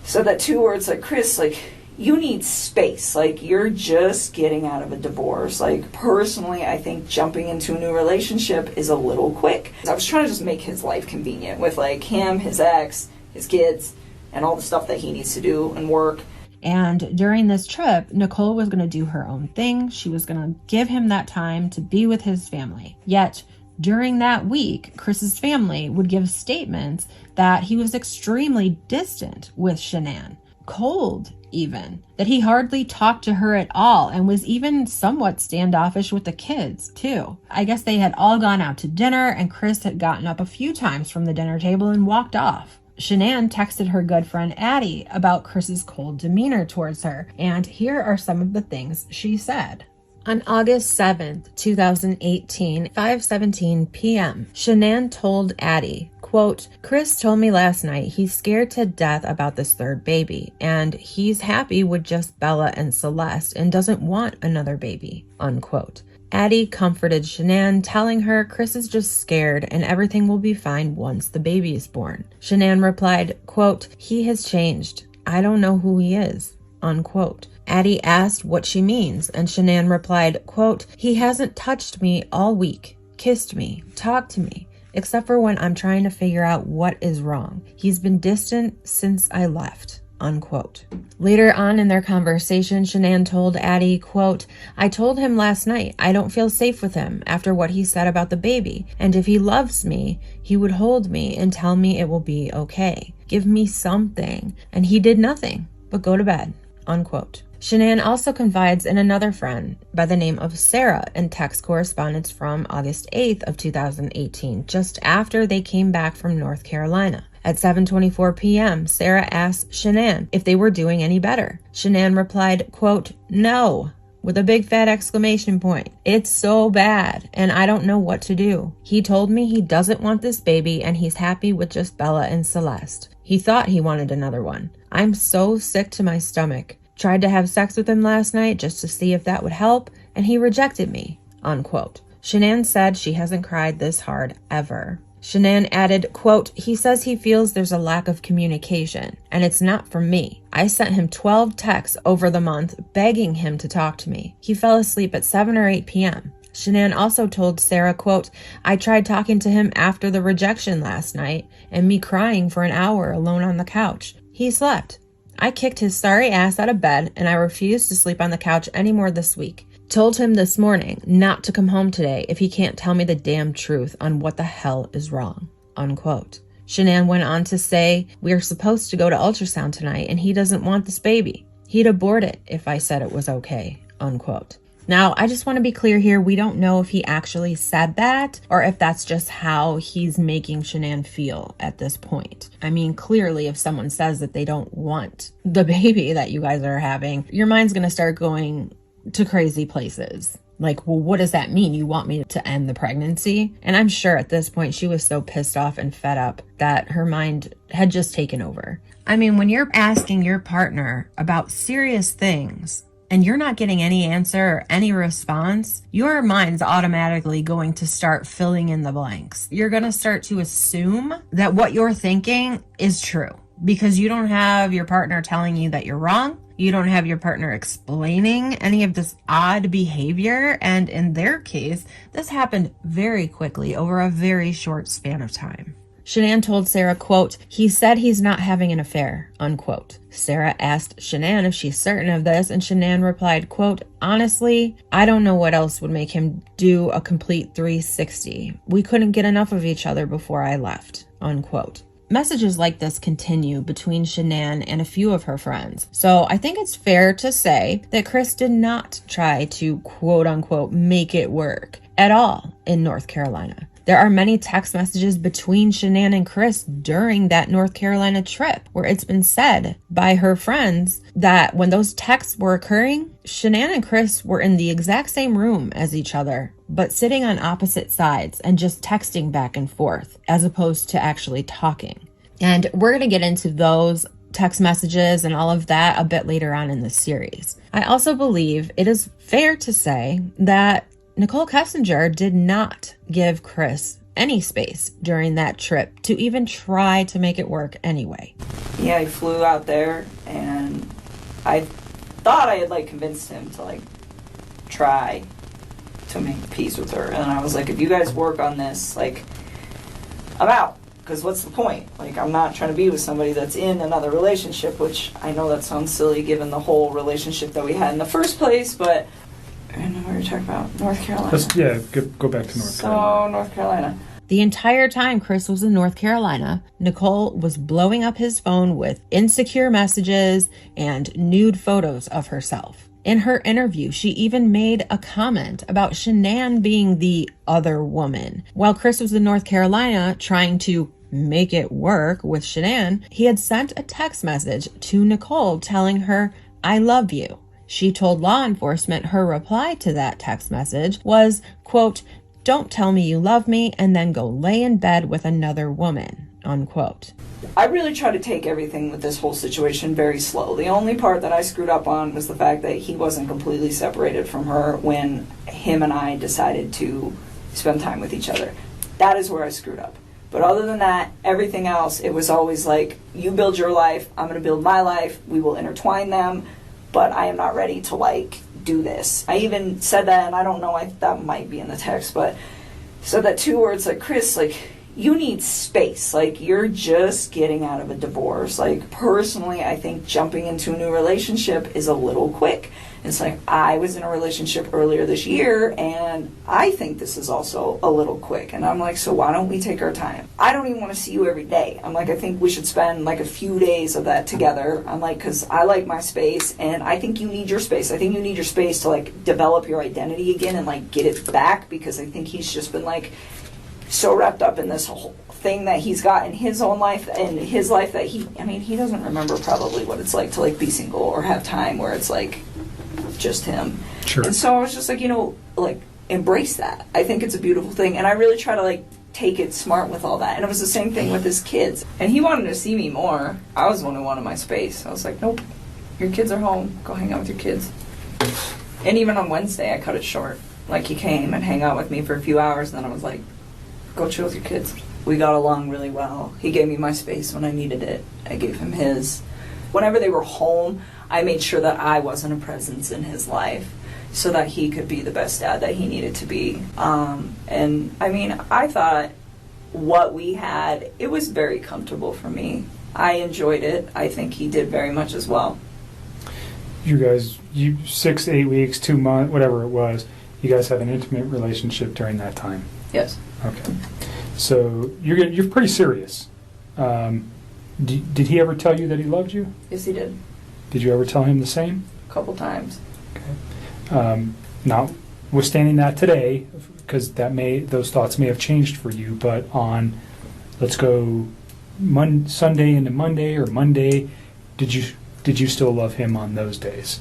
said that too, where it's like, Chris, like, you need space. Like, you're just getting out of a divorce. Like, personally, I think jumping into a new relationship is a little quick. I was trying to just make his life convenient with, like, him, his ex, his kids, and all the stuff that he needs to do and work. And during this trip, Nichol was going to do her own thing. She was going to give him that time to be with his family. Yet, during that week, Chris's family would give statements that he was extremely distant with Shannan. Cold, even. That he hardly talked to her at all and was even somewhat standoffish with the kids, too. I guess they had all gone out to dinner, and Chris had gotten up a few times from the dinner table and walked off. Shannan texted her good friend Addie about Chris's cold demeanor towards her, and here are some of the things she said. On August 7th, 2018, 5:17 p.m., Shannan told Addie, quote, Chris told me last night he's scared to death about this third baby, and he's happy with just Bella and Celeste and doesn't want another baby, unquote. Addie comforted Shannan, telling her Chris is just scared and everything will be fine once the baby is born. Shannan replied, quote, he has changed. I don't know who he is, unquote. Addie asked what she means, and Shannan replied, quote, he hasn't touched me all week, kissed me, talked to me, except for when I'm trying to figure out what is wrong. He's been distant since I left, unquote. Later on in their conversation, Shannan told Addie, quote, I told him last night I don't feel safe with him after what he said about the baby, and if he loves me, he would hold me and tell me it will be okay. Give me something. And he did nothing but go to bed, unquote. Shannan also confides in another friend by the name of Sarah in text correspondence from August 8th of 2018, just after they came back from North Carolina. At 7:24 p.m., Sarah asked Shannan if they were doing any better. Shannan replied, quote, no, with a big fat exclamation point. It's so bad, and I don't know what to do. He told me he doesn't want this baby, and he's happy with just Bella and Celeste. He thought he wanted another one. I'm so sick to my stomach. Tried to have sex with him last night just to see if that would help, and he rejected me," unquote. Shannan said she hasn't cried this hard ever. Shannan added, quote, "He says he feels there's a lack of communication, and it's not from me. I sent him 12 texts over the month begging him to talk to me. He fell asleep at 7 or 8 p.m. Shannan also told Sarah, quote, "I tried talking to him after the rejection last night and me crying for an hour alone on the couch. He slept. I kicked his sorry ass out of bed, and I refused to sleep on the couch anymore this week. Told him this morning not to come home today if he can't tell me the damn truth on what the hell is wrong," unquote. Shannan went on to say, "We are supposed to go to ultrasound tonight, and he doesn't want this baby. He'd abort it if I said it was okay," unquote. Now, I just want to be clear here. We don't know if he actually said that or if that's just how he's making Shannan feel at this point. I mean, clearly, if someone says that they don't want the baby that you guys are having, your mind's going to start going to crazy places. Like, well, what does that mean? You want me to end the pregnancy? And I'm sure at this point she was so pissed off and fed up that her mind had just taken over. I mean, when you're asking your partner about serious things and you're not getting any answer or any response, your mind's automatically going to start filling in the blanks. You're going to start to assume that what you're thinking is true because you don't have your partner telling you that you're wrong. You don't have your partner explaining any of this odd behavior. And in their case, this happened very quickly over a very short span of time. Shannan told Sarah, quote, "He said he's not having an affair," unquote. Sarah asked Shannan if she's certain of this, and Shannan replied, quote, "Honestly, I don't know what else would make him do a complete 360. We couldn't get enough of each other before I left," unquote. Messages like this continue between Shannan and a few of her friends. So I think it's fair to say that Chris did not try to quote unquote make it work at all in North Carolina. There are many text messages between Shannan and Chris during that North Carolina trip where it's been said by her friends that when those texts were occurring, Shannan and Chris were in the exact same room as each other, but sitting on opposite sides and just texting back and forth as opposed to actually talking. And we're going to get into those text messages and all of that a bit later on in the series. I also believe it is fair to say that Nichol Kessinger did not give Chris any space during that trip to even try to make it work anyway. Yeah, he flew out there, and I thought I had, convinced him to, try to make peace with her. And I was like, if you guys work on this, I'm out. Because what's the point? I'm not trying to be with somebody that's in another relationship, which I know that sounds silly given the whole relationship that we had in the first place, but I know what you're talking about. North Carolina. Go back to North Carolina. So, North Carolina. The entire time Chris was in North Carolina, Nichol was blowing up his phone with insecure messages and nude photos of herself. In her interview, she even made a comment about Shannan being the other woman. While Chris was in North Carolina trying to make it work with Shannan, he had sent a text message to Nichol telling her, "I love you." She told law enforcement her reply to that text message was, quote, "Don't tell me you love me and then go lay in bed with another woman," unquote. I really try to take everything with this whole situation very slow. The only part that I screwed up on was the fact that he wasn't completely separated from her when him and I decided to spend time with each other. That is where I screwed up. But other than that, everything else, it was always you build your life, I'm going to build my life, we will intertwine them, but I am not ready to do this. I even said that, and I don't know, that might be in the text, but said that too, where it's Chris, you need space. You're just getting out of a divorce. Personally, I think jumping into a new relationship is a little quick. It's I was in a relationship earlier this year, and I think this is also a little quick. And I'm so why don't we take our time? I don't even want to see you every day. I'm I think we should spend a few days of that together. I'm because I like my space, and I think you need your space. I think you need your space to develop your identity again and get it back, because I think he's just been so wrapped up in this whole thing that he's got in his own life and his life that he doesn't remember probably what it's to be single or have time, where it's just him. Sure. And so I was just like, embrace that. I think it's a beautiful thing. And I really try to, take it smart with all that. And it was the same thing with his kids. And he wanted to see me more. I was the one who wanted my space. I was like, nope, your kids are home. Go hang out with your kids. And even on Wednesday, I cut it short. He came and hang out with me for a few hours, and then I was like, go chill with your kids. We got along really well. He gave me my space when I needed it. I gave him his. Whenever they were home, I made sure that I wasn't a presence in his life so that he could be the best dad that he needed to be. And, I thought what we had, it was very comfortable for me. I enjoyed it. I think he did very much as well. You guys, 6 to 8 weeks, 2 months, whatever it was, you guys had an intimate relationship during that time? Yes. Okay. So you're pretty serious. Did he ever tell you that he loved you? Yes, he did. Did you ever tell him the same? A couple times. Okay. Notwithstanding that today, because those thoughts may have changed for you, but on, let's go Sunday into Monday or Monday, did you still love him on those days?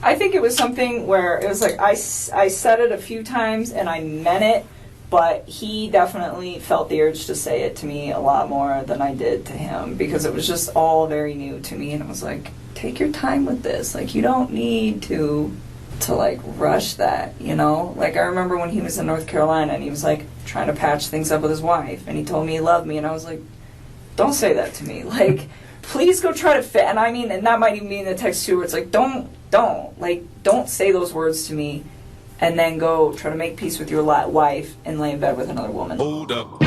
I think it was something where it was I said it a few times and I meant it, but he definitely felt the urge to say it to me a lot more than I did to him, because it was just all very new to me, and it was take your time with this. You don't need to rush that, I remember when he was in North Carolina and he was trying to patch things up with his wife, and he told me he loved me, and I was like, don't say that to me. Please go try to fit. And and that might even be in the text too, where it's don't say those words to me and then go try to make peace with your wife and lay in bed with another woman. Hold up.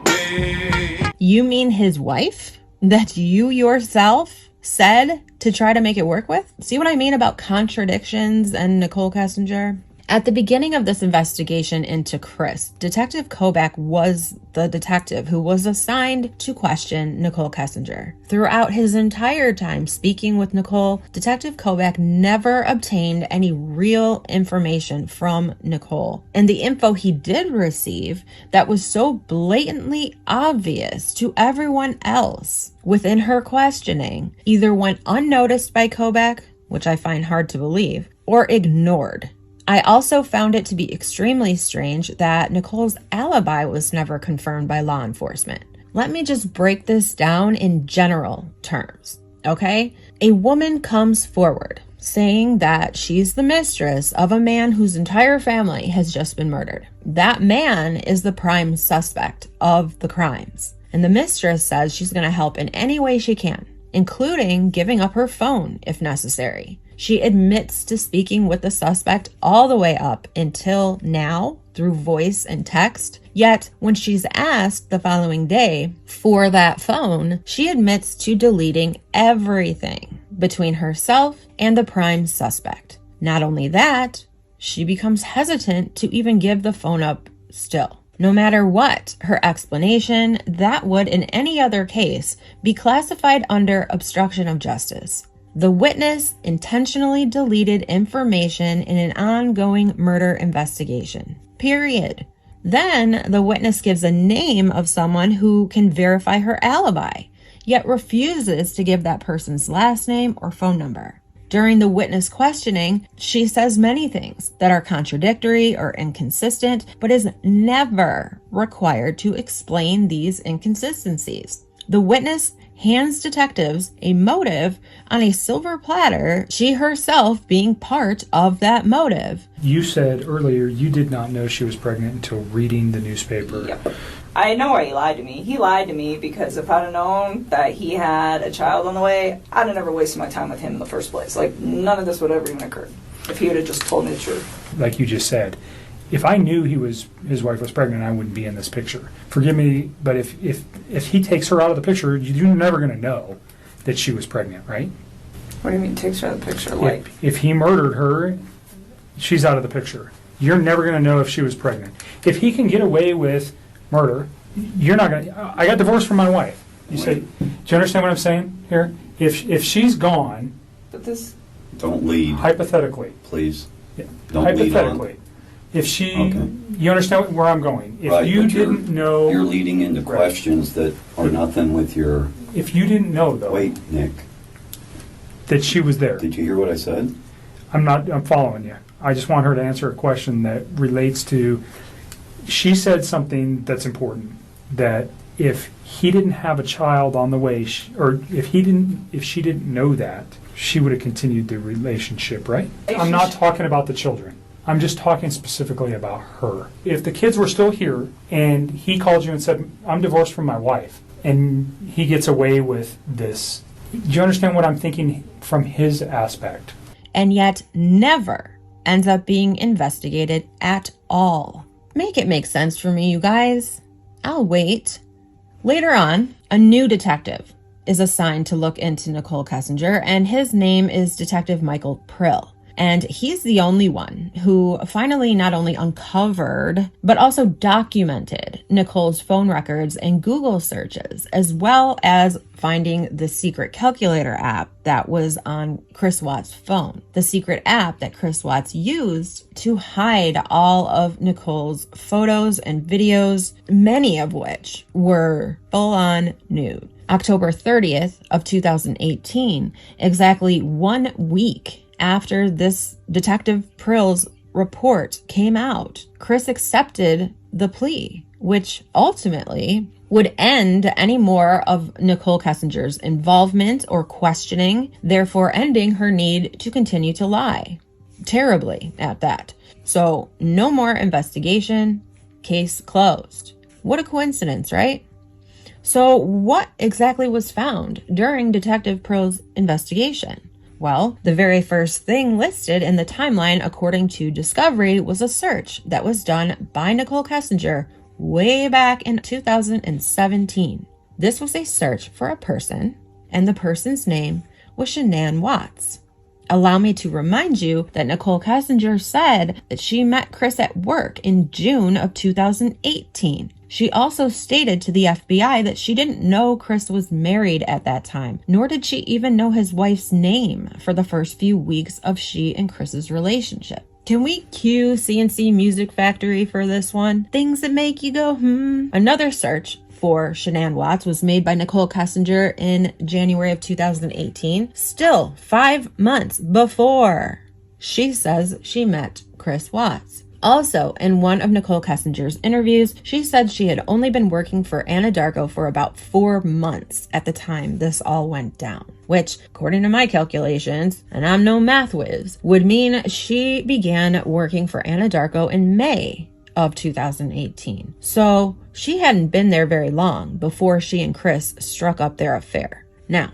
Hey. You mean his wife? That you yourself said to try to make it work with? See what I mean about contradictions and Nichol Kessinger? At the beginning of this investigation into Chris, Detective Kobach was the detective who was assigned to question Nichol Kessinger. Throughout his entire time speaking with Nichol, Detective Kobach never obtained any real information from Nichol. And the info he did receive that was so blatantly obvious to everyone else within her questioning either went unnoticed by Kobach, which I find hard to believe, or ignored. I also found it to be extremely strange that Nichol's alibi was never confirmed by law enforcement. Let me just break this down in general terms, okay? A woman comes forward saying that she's the mistress of a man whose entire family has just been murdered. That man is the prime suspect of the crimes. And the mistress says she's going to help in any way she can, including giving up her phone if necessary. She admits to speaking with the suspect all the way up until now through voice and text. Yet, when she's asked the following day for that phone, she admits to deleting everything between herself and the prime suspect. Not only that, she becomes hesitant to even give the phone up still. No matter what her explanation, that would in any other case be classified under obstruction of justice. The witness intentionally deleted information in an ongoing murder investigation. Period. Then the witness gives a name of someone who can verify her alibi, yet refuses to give that person's last name or phone number. During the witness questioning, she says many things that are contradictory or inconsistent, but is never required to explain these inconsistencies. The witness hands detectives a motive on a silver platter, she herself being part of that motive. You said earlier you did not know she was pregnant until reading the newspaper. Yep. I know why he lied to me. He lied to me because if I'd have known that he had a child on the way, I'd have never wasted my time with him in the first place. None of this would ever even occur if he would have just told me the truth. Like you just said, if I knew his wife was pregnant, I wouldn't be in this picture. Forgive me, but if he takes her out of the picture, you're never going to know that she was pregnant, right? What do you mean takes her out of the picture? If he murdered her, she's out of the picture. You're never going to know if she was pregnant. If he can get away with murder, you're not going to... I got divorced from my wife. You say, do you understand what I'm saying here? If she's gone... But this... Don't lead. Hypothetically. Please. Yeah. Don't hypothetically. lead on. If she... Okay. You understand where I'm going. If right, you didn't know... You're leading into right. questions that are nothing with your... If you didn't know, though... Wait, Nick. That she was there. Did you hear what I said? I'm following you. I just want her to answer a question that relates to, she said something that's important, that if he didn't have a child on the way, or if she didn't know that, she would have continued the relationship, right? I'm not talking about the children. I'm just talking specifically about her. If the kids were still here and he called you and said, I'm divorced from my wife, and he gets away with this, do you understand what I'm thinking from his aspect? And yet never ends up being investigated at all. Make it make sense for me, you guys. I'll wait. Later on, a new detective is assigned to look into Nichol Kessinger, and his name is Detective Michael Prill. And he's the only one who finally not only uncovered, but also documented Nichole's phone records and Google searches, as well as finding the secret calculator app that was on Chris Watts' phone. The secret app that Chris Watts used to hide all of Nichole's photos and videos, many of which were full-on nude. October 30th of 2018, exactly 1 week after this Detective Prill's report came out, Chris accepted the plea, which ultimately would end any more of Nichol Kessinger's involvement or questioning, therefore ending her need to continue to lie. Terribly at that. So no more investigation, case closed. What a coincidence, right? So what exactly was found during Detective Prill's investigation? Well, the very first thing listed in the timeline, according to Discovery, was a search that was done by Nichol Kessinger way back in 2017. This was a search for a person, and the person's name was Shannan Watts. Allow me to remind you that Nichol Kessinger said that she met Chris at work in June of 2018. She also stated to the FBI that she didn't know Chris was married at that time, nor did she even know his wife's name for the first few weeks of she and Chris's relationship. Can we cue CNC Music Factory for this one? Things that make you go, Another search for Shannan Watts was made by Nichol Kessinger in January of 2018, still 5 months before she says she met Chris Watts. Also, in one of Nichol Kessinger's interviews, she said she had only been working for Anadarko for about 4 months at the time this all went down, which, according to my calculations, and I'm no math whiz, would mean she began working for Anadarko in May of 2018. So she hadn't been there very long before she and Chris struck up their affair. Now,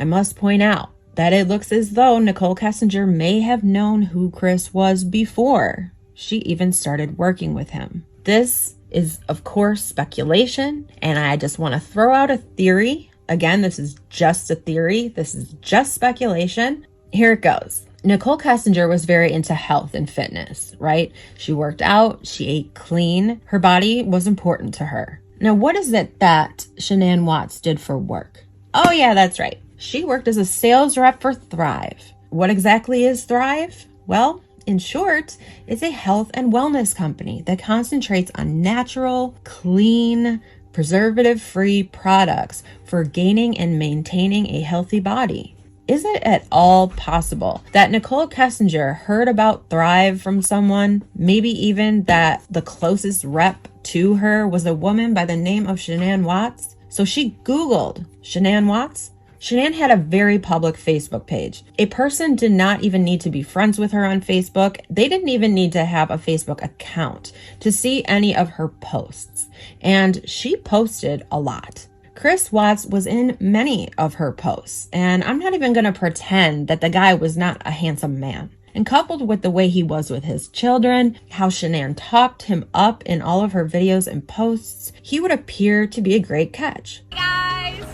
I must point out that it looks as though Nichol Kessinger may have known who Chris was before she even started working with him. This is, of course, speculation, and I just want to throw out a theory. Again, this is just a theory. This is just speculation. Here it goes. Nichol Kessinger was very into health and fitness, right? She worked out, she ate clean. Her body was important to her. Now, what is it that Shannan Watts did for work? Oh yeah, that's right. She worked as a sales rep for Thrive. What exactly is Thrive? Well, in short, it's a health and wellness company that concentrates on natural, clean, preservative-free products for gaining and maintaining a healthy body. Is it at all possible that Nichol Kessinger heard about Thrive from someone, maybe even that the closest rep to her was a woman by the name of Shannan Watts? So she Googled Shannan Watts. Shannan had a very public Facebook page. A person did not even need to be friends with her on Facebook. They didn't even need to have a Facebook account to see any of her posts. And she posted a lot. Chris Watts was in many of her posts, and I'm not even going to pretend that the guy was not a handsome man. And coupled with the way he was with his children, how Shannan talked him up in all of her videos and posts, he would appear to be a great catch. Hey guys,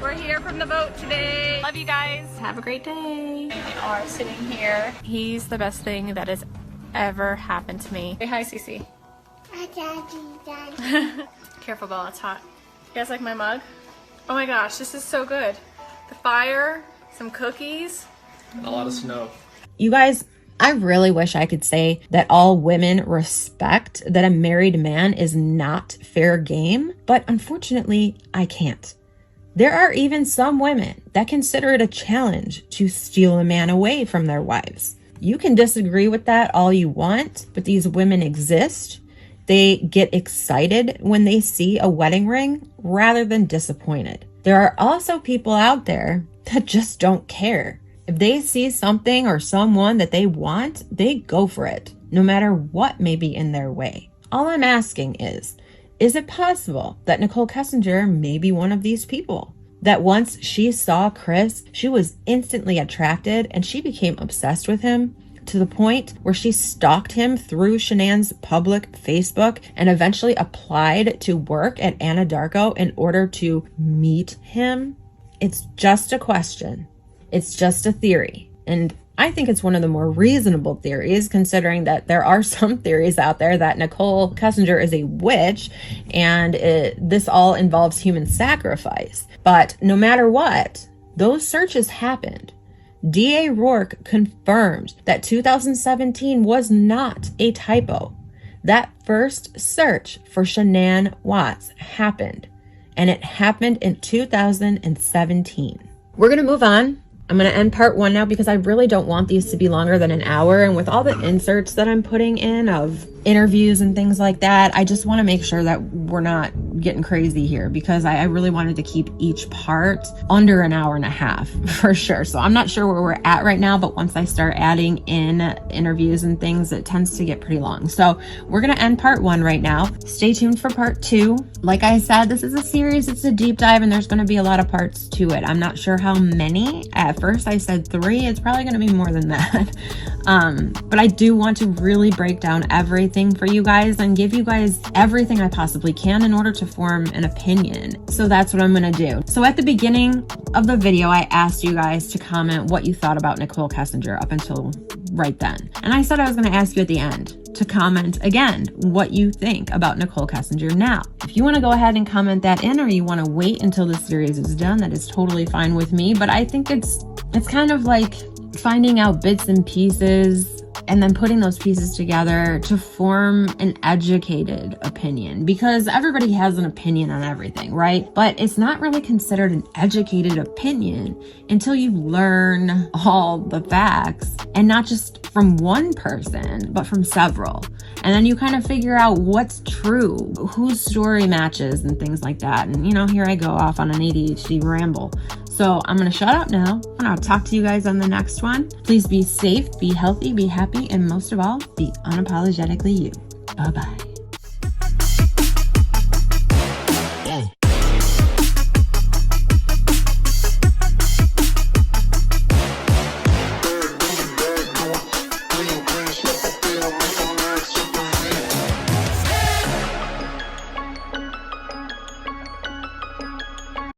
we're here from the boat today. Love you guys. Have a great day. We are sitting here. He's the best thing that has ever happened to me. Say hi, Cece. Hi, Daddy. Careful, Bella, it's hot. You guys like my mug? Oh my gosh, this is so good. The fire, some cookies, and a lot of snow. You guys, I really wish I could say that all women respect that a married man is not fair game, but unfortunately, I can't. There are even some women that consider it a challenge to steal a man away from their wives. You can disagree with that all you want, but these women exist. They get excited when they see a wedding ring rather than disappointed. There are also people out there that just don't care. If they see something or someone that they want, they go for it, no matter what may be in their way. All I'm asking is it possible that Nichol Kessinger may be one of these people? That once she saw Chris, she was instantly attracted and she became obsessed with him to the point where she stalked him through Shannan's public Facebook and eventually applied to work at Anadarko in order to meet him? It's just a question. It's just a theory. And I think it's one of the more reasonable theories, considering that there are some theories out there that Nichol Kessinger is a witch and this all involves human sacrifice. But no matter what, those searches happened. DA Rourke confirmed that 2017 was not a typo. That first search for Shannan Watts happened, and it happened in 2017. We're going to move on. I'm going to end part 1 now because I really don't want these to be longer than an hour. And with all the inserts that I'm putting in of interviews and things like that, I just want to make sure that we're not getting crazy here because I really wanted to keep each part under an hour and a half for sure. So I'm not sure where we're at right now, but once I start adding in interviews and things, it tends to get pretty long. So we're going to end part 1 right now. Stay tuned for part 2. Like I said, this is a series. It's a deep dive and there's going to be a lot of parts to it. I'm not sure how many. At first I said 3. It's probably going to be more than that. But I do want to really break down everything for you guys and give you guys everything I possibly can in order to form an opinion. So that's what I'm going to do. So at the beginning of the video, I asked you guys to comment what you thought about Nichol Kessinger up until right then. And I said I was going to ask you at the end to comment again what you think about Nichol Kessinger now. If you want to go ahead and comment that in, or you want to wait until the series is done, that is totally fine with me. But I think it's kind of like finding out bits and pieces and then putting those pieces together to form an educated opinion, because everybody has an opinion on everything, right? But it's not really considered an educated opinion until you learn all the facts, and not just from one person, but from several. And then you kind of figure out what's true, whose story matches and things like that. And here I go off on an ADHD ramble. So I'm going to shut up now, and I'll talk to you guys on the next one. Please be safe, be healthy, be happy, and most of all, be unapologetically you. Bye-bye.